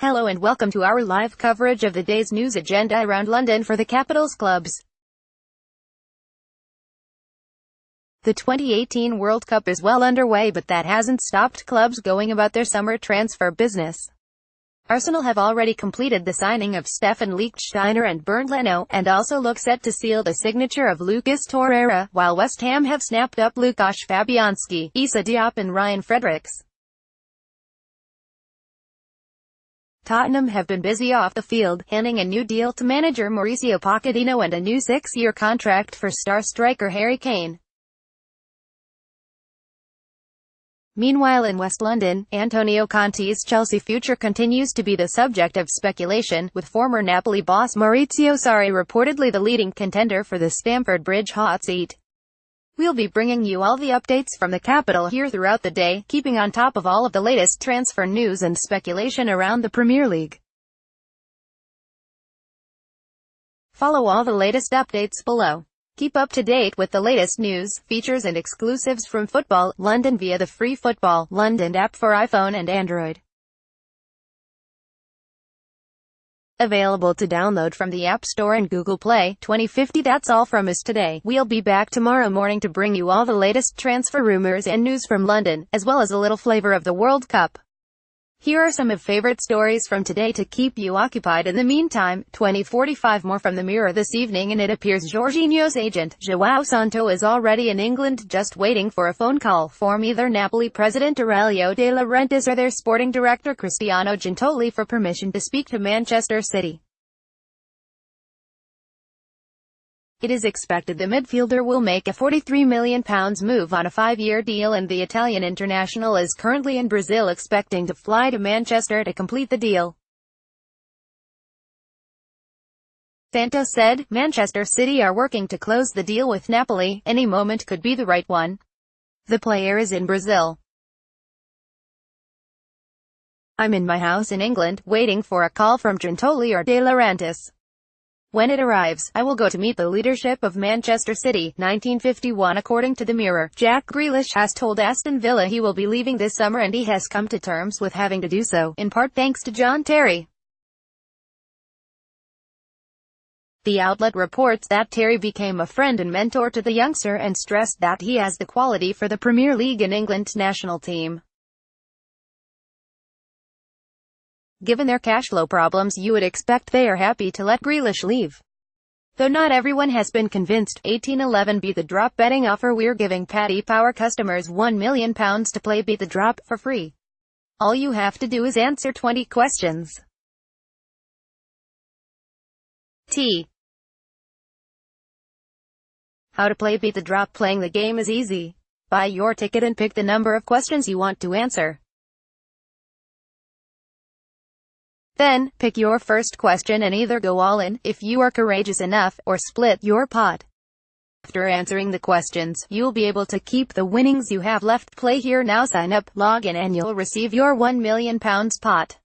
Hello and welcome to our live coverage of the day's news agenda around London for the Capitals clubs. The 2018 World Cup is well underway, but that hasn't stopped clubs going about their summer transfer business. Arsenal have already completed the signing of Stefan Lichtsteiner and Bernd Leno, and also look set to seal the signature of Lucas Torreira, while West Ham have snapped up Łukasz Fabianski, Issa Diop and Ryan Fredericks. Tottenham have been busy off the field, handing a new deal to manager Mauricio Pochettino and a new 6-year contract for star striker Harry Kane. Meanwhile in West London, Antonio Conte's Chelsea future continues to be the subject of speculation, with former Napoli boss Maurizio Sarri reportedly the leading contender for the Stamford Bridge hot seat. We'll be bringing you all the updates from the capital here throughout the day, keeping on top of all of the latest transfer news and speculation around the Premier League. Follow all the latest updates below. Keep up to date with the latest news, features and exclusives from Football London via the free Football London app for iPhone and Android. Available to download from the App Store and Google Play. 2050. That's all from us today. We'll be back tomorrow morning to bring you all the latest transfer rumors and news from London, as well as a little flavor of the World Cup. Here are some of favorite stories from today to keep you occupied in the meantime. 2045 more from the Mirror this evening, and it appears Jorginho's agent, João Santo, is already in England, just waiting for a phone call from either Napoli president Aurelio De Laurentiis or their sporting director Cristiano Gintoli for permission to speak to Manchester City. It is expected the midfielder will make a £43 million move on a 5-year deal, and the Italian international is currently in Brazil expecting to fly to Manchester to complete the deal. Santos said, Manchester City are working to close the deal with Napoli. Any moment could be the right one. The player is in Brazil. I'm in my house in England, waiting for a call from Gintoli or De Laurentiis. When it arrives, I will go to meet the leadership of Manchester City. 1951. According to the Mirror, Jack Grealish has told Aston Villa he will be leaving this summer, and he has come to terms with having to do so, in part thanks to John Terry. The outlet reports that Terry became a friend and mentor to the youngster and stressed that he has the quality for the Premier League and England national team. Given their cash flow problems, you would expect they are happy to let Grealish leave. Though not everyone has been convinced. 1811. Beat the Drop betting offer. We're giving Paddy Power customers £1 million to play Beat the Drop for free. All you have to do is answer 20 questions. How to play Beat the Drop. Playing the game is easy. Buy your ticket and pick the number of questions you want to answer. Then, pick your first question and either go all in, if you are courageous enough, or split your pot. After answering the questions, you'll be able to keep the winnings you have left. Play here now. Sign up, log in, and you'll receive your £1 million pot.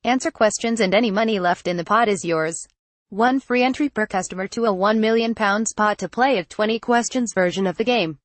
Answer questions and any money left in the pot is yours. One free entry per customer to a £1 million pot to play a 20 questions version of the game.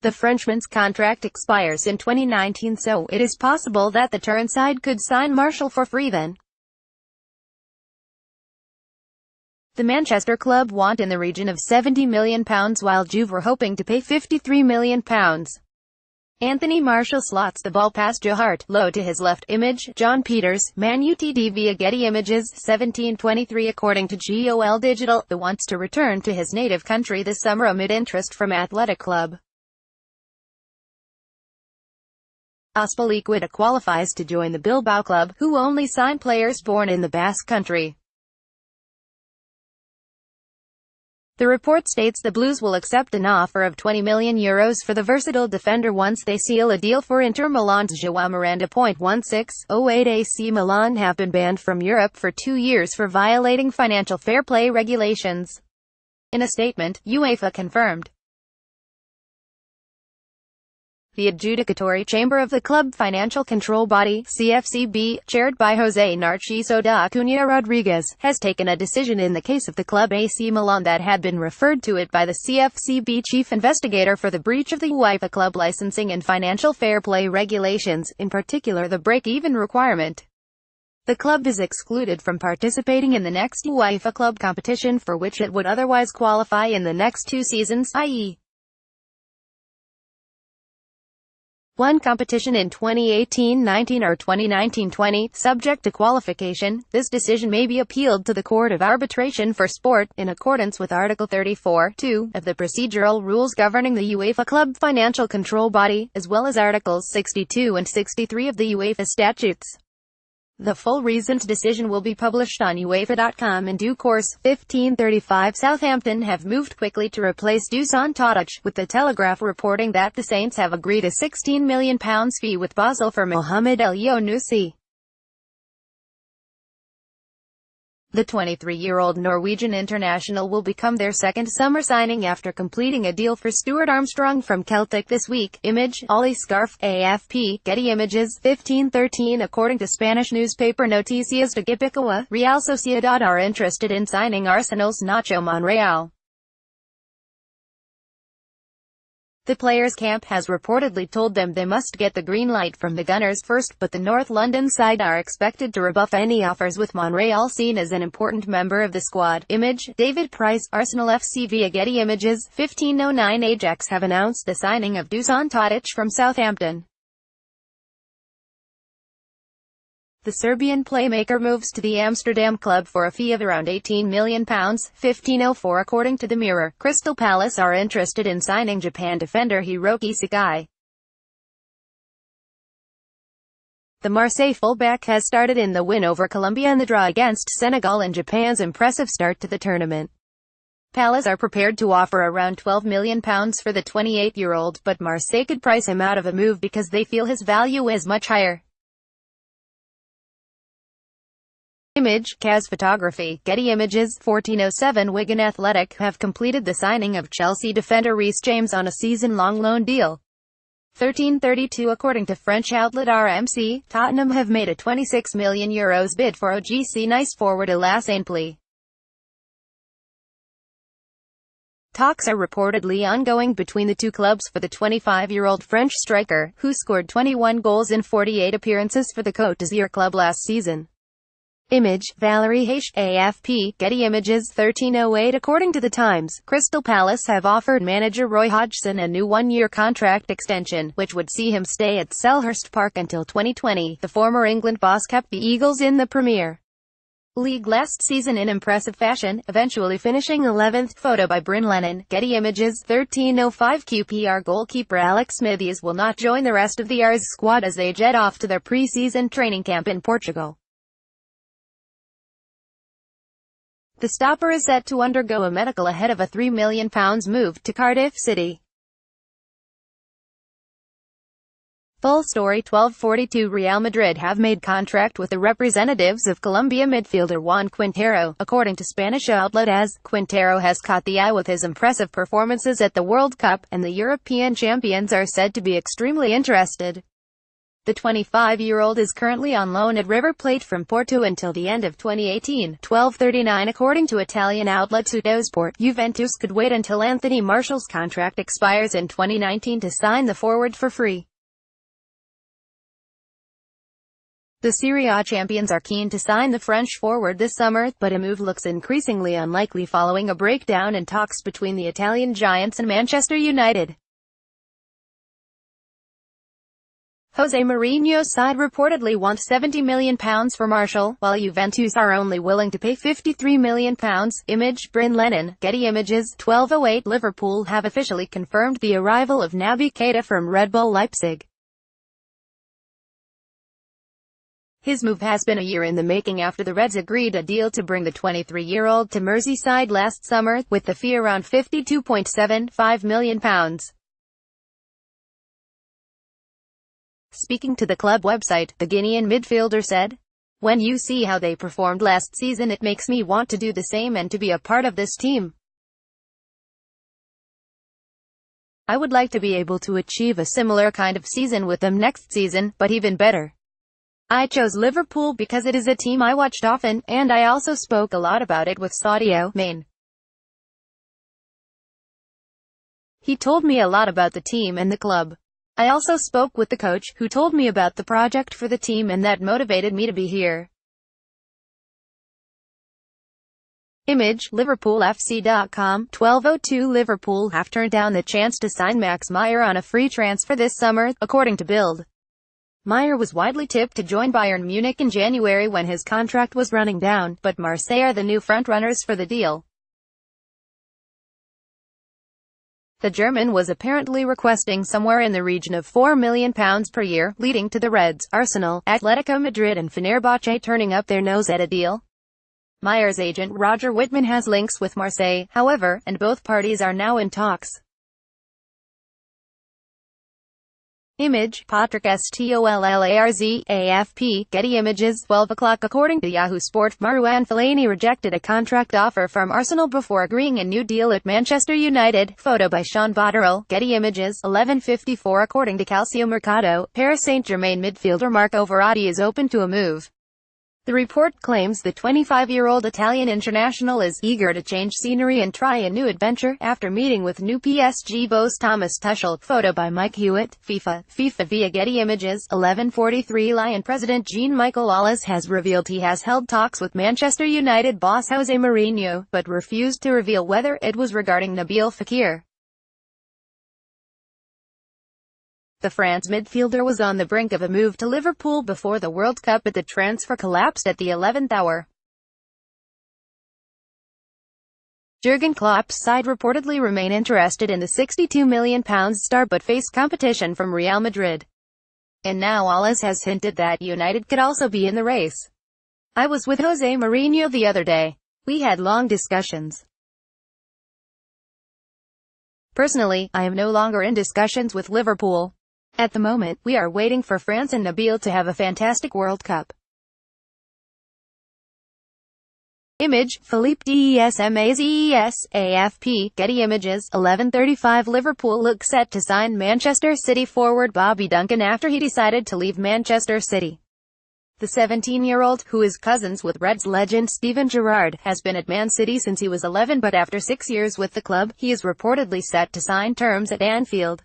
The Frenchman's contract expires in 2019, so it is possible that the Turin side could sign Martial for free then. The Manchester club want in the region of £70 million, while Juve were hoping to pay £53 million. Anthony Martial slots the ball past Joe Hart, low to his left. Image, John Peters, Man Utd via Getty Images. 1723. According to GOL Digital, the wants to return to his native country this summer amid interest from Athletic Club. Azpilicueta qualifies to join the Bilbao club, who only sign players born in the Basque Country. The report states the Blues will accept an offer of €20 million for the versatile defender once they seal a deal for Inter Milan's João Miranda. 1608. AC Milan have been banned from Europe for 2 years for violating financial fair play regulations. In a statement, UEFA confirmed The adjudicatory chamber of the club financial control body, CFCB, chaired by José Narciso da Cunha Rodriguez, has taken a decision in the case of the club AC Milan that had been referred to it by the CFCB chief investigator for the breach of the UEFA club licensing and financial fair play regulations, in particular the break-even requirement. The club is excluded from participating in the next UEFA club competition for which it would otherwise qualify in the next 2 seasons, i.e. one competition in 2018-19 or 2019-20, subject to qualification. This decision may be appealed to the Court of Arbitration for Sport, in accordance with Article 34(2) of the procedural rules governing the UEFA Club Financial Control Body, as well as Articles 62 and 63 of the UEFA statutes. The full reasoned decision will be published on UEFA.com in due course. 15:35 Southampton have moved quickly to replace Dusan Tadic, with the Telegraph reporting that the Saints have agreed a £16 million fee with Basel for Mohamed El Younousi. The 23-year-old Norwegian international will become their second summer signing after completing a deal for Stuart Armstrong from Celtic this week. Image, Ollie Scarf, AFP, Getty Images, 15:13 According to Spanish newspaper Noticias de Guipúzcoa, Real Sociedad are interested in signing Arsenal's Nacho Monreal. The players' camp has reportedly told them they must get the green light from the Gunners first, but the North London side are expected to rebuff any offers, with Monreal seen as an important member of the squad. Image, David Price, Arsenal FC via Getty Images, 15:09 Ajax have announced the signing of Dusan Tadic from Southampton. The Serbian playmaker moves to the Amsterdam club for a fee of around £18 million, 15:04 according to the Mirror. Crystal Palace are interested in signing Japan defender Hiroki Sakai. The Marseille fullback has started in the win over Colombia and the draw against Senegal in Japan's impressive start to the tournament. Palace are prepared to offer around £12 million for the 28-year-old, but Marseille could price him out of a move because they feel his value is much higher. Image, Kaz Photography, Getty Images, 14:07 Wigan Athletic have completed the signing of Chelsea defender Reece James on a season-long loan deal. 13:32 According to French outlet RMC, Tottenham have made a €26 million bid for OGC Nice forward Elias Ainsley. Talks are reportedly ongoing between the two clubs for the 25-year-old French striker, who scored 21 goals in 48 appearances for the Côte d'Azur club last season. Image, Valerie H. AFP, Getty Images, 13:08 According to the Times, Crystal Palace have offered manager Roy Hodgson a new 1-year contract extension, which would see him stay at Selhurst Park until 2020. The former England boss kept the Eagles in the Premier League last season in impressive fashion, eventually finishing 11th. Photo by Bryn Lennon, Getty Images, 13:05 QPR goalkeeper Alex Smithies will not join the rest of the Ars squad as they jet off to their pre-season training camp in Portugal. The stopper is set to undergo a medical ahead of a £3 million move to Cardiff City. Full story 12:42 Real Madrid have made contract with the representatives of Colombia midfielder Juan Quintero, according to Spanish outlet AS. Quintero has caught the eye with his impressive performances at the World Cup, and the European champions are said to be extremely interested. The 25-year-old is currently on loan at River Plate from Porto until the end of 2018. 12:39 According to Italian outlet Tuttosport, Juventus could wait until Anthony Martial's contract expires in 2019 to sign the forward for free. The Serie A champions are keen to sign the French forward this summer, but a move looks increasingly unlikely following a breakdown in talks between the Italian giants and Manchester United. Jose Mourinho's side reportedly wants £70 million for Martial, while Juventus are only willing to pay £53 million. Image, Bryn Lennon, Getty Images, 12:08 Liverpool have officially confirmed the arrival of Naby Keita from Red Bull Leipzig. His move has been a year in the making after the Reds agreed a deal to bring the 23-year-old to Merseyside last summer, with the fee around £52.75 million. Speaking to the club website, the Guinean midfielder said, "When you see how they performed last season, it makes me want to do the same and to be a part of this team." I would like to be able to achieve a similar kind of season with them next season, but even better. I chose Liverpool because it is a team I watched often, and I also spoke a lot about it with Sadio Mane. He told me a lot about the team and the club. I also spoke with the coach, who told me about the project for the team and that motivated me to be here. Image, LiverpoolFC.com, 12:02 Liverpool have turned down the chance to sign Max Meyer on a free transfer this summer, according to Bild. Meyer was widely tipped to join Bayern Munich in January when his contract was running down, but Marseille are the new frontrunners for the deal. The German was apparently requesting somewhere in the region of £4 million per year, leading to the Reds, Arsenal, Atletico Madrid and Fenerbahce turning up their nose at a deal. Meyer's agent Roger Whitman has links with Marseille, however, and both parties are now in talks. Image, Patrick Stollarz, AFP, Getty Images, 12 o'clock According to Yahoo Sport, Marouane Fellaini rejected a contract offer from Arsenal before agreeing a new deal at Manchester United. Photo by Sean Botterill, Getty Images, 11:54 According to Calciomercato, Paris Saint-Germain midfielder Marco Verratti is open to a move. The report claims the 25-year-old Italian international is eager to change scenery and try a new adventure, after meeting with new PSG boss Thomas Tuchel. Photo by Mike Hewitt, FIFA via Getty Images, 11:43 Lion president Jean-Michel Aulas has revealed he has held talks with Manchester United boss Jose Mourinho, but refused to reveal whether it was regarding Nabil Fekir. The France midfielder was on the brink of a move to Liverpool before the World Cup, but the transfer collapsed at the 11th hour. Jurgen Klopp's side reportedly remain interested in the £62 million star but face competition from Real Madrid. And now Aulas has hinted that United could also be in the race. I was with Jose Mourinho the other day. We had long discussions. Personally, I am no longer in discussions with Liverpool. At the moment, we are waiting for France and Nabil to have a fantastic World Cup. Image, Philippe Desmazes, AFP, Getty Images, 11:35 Liverpool look set to sign Manchester City forward Bobby Duncan after he decided to leave Manchester City. The 17-year-old, who is cousins with Reds legend Steven Gerrard, has been at Man City since he was 11, but after 6 years with the club, he is reportedly set to sign terms at Anfield.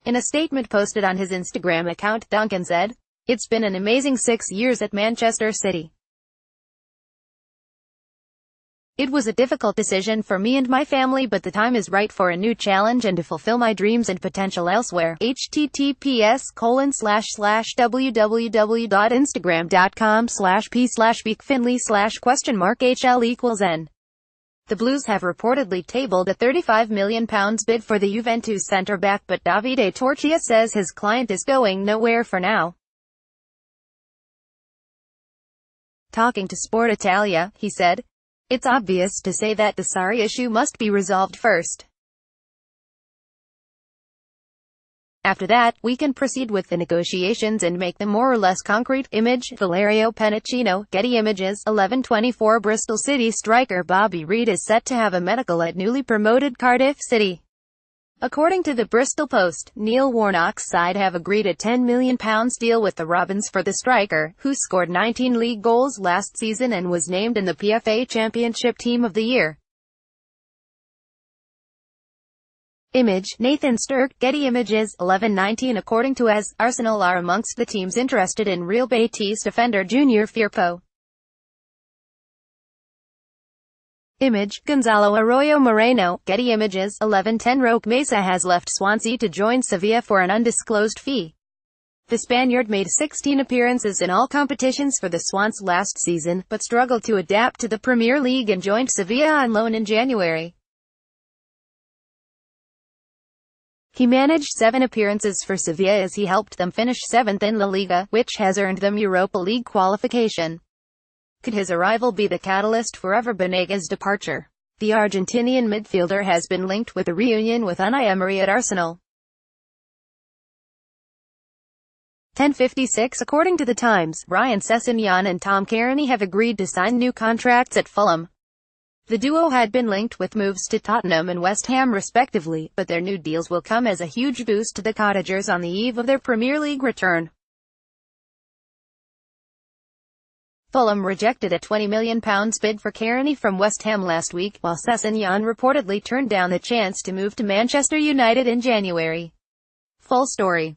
In a statement posted on his Instagram account, Duncan said, "It's been an amazing 6 years at Manchester City. It was a difficult decision for me and my family, but the time is right for a new challenge and to fulfill my dreams and potential elsewhere." https://www.instagram.com/p/beakfinley/?HL=N. The Blues have reportedly tabled a £35 million bid for the Juventus centre-back, but Davide Torchia says his client is going nowhere for now. Talking to Sport Italia, he said, "It's obvious to say that the Sarri issue must be resolved first. After that, we can proceed with the negotiations and make them more or less concrete." Image, Valerio Pennacino, Getty Images, 11:24 Bristol City striker Bobby Reid is set to have a medical at newly promoted Cardiff City. According to the Bristol Post, Neil Warnock's side have agreed a £10 million deal with the Robins for the striker, who scored 19 league goals last season and was named in the PFA Championship Team of the Year. Image, Nathan Sturck, Getty Images, 11:19 According to AS, Arsenal are amongst the teams interested in Real Betis defender Junior Firpo. Image, Gonzalo Arroyo Moreno, Getty Images, 11:10 Roque Mesa has left Swansea to join Sevilla for an undisclosed fee. The Spaniard made 16 appearances in all competitions for the Swans last season, but struggled to adapt to the Premier League and joined Sevilla on loan in January. He managed 7 appearances for Sevilla as he helped them finish 7th in La Liga, which has earned them Europa League qualification. Could his arrival be the catalyst for Ever Banega's departure? The Argentinian midfielder has been linked with a reunion with Unai Emery at Arsenal. 10:56 According to The Times, Ryan Sessegnon and Tom Cairney have agreed to sign new contracts at Fulham. The duo had been linked with moves to Tottenham and West Ham respectively, but their new deals will come as a huge boost to the Cottagers on the eve of their Premier League return. Fulham rejected a £20 million bid for Kearney from West Ham last week, while Sessegnon reportedly turned down the chance to move to Manchester United in January. Full story.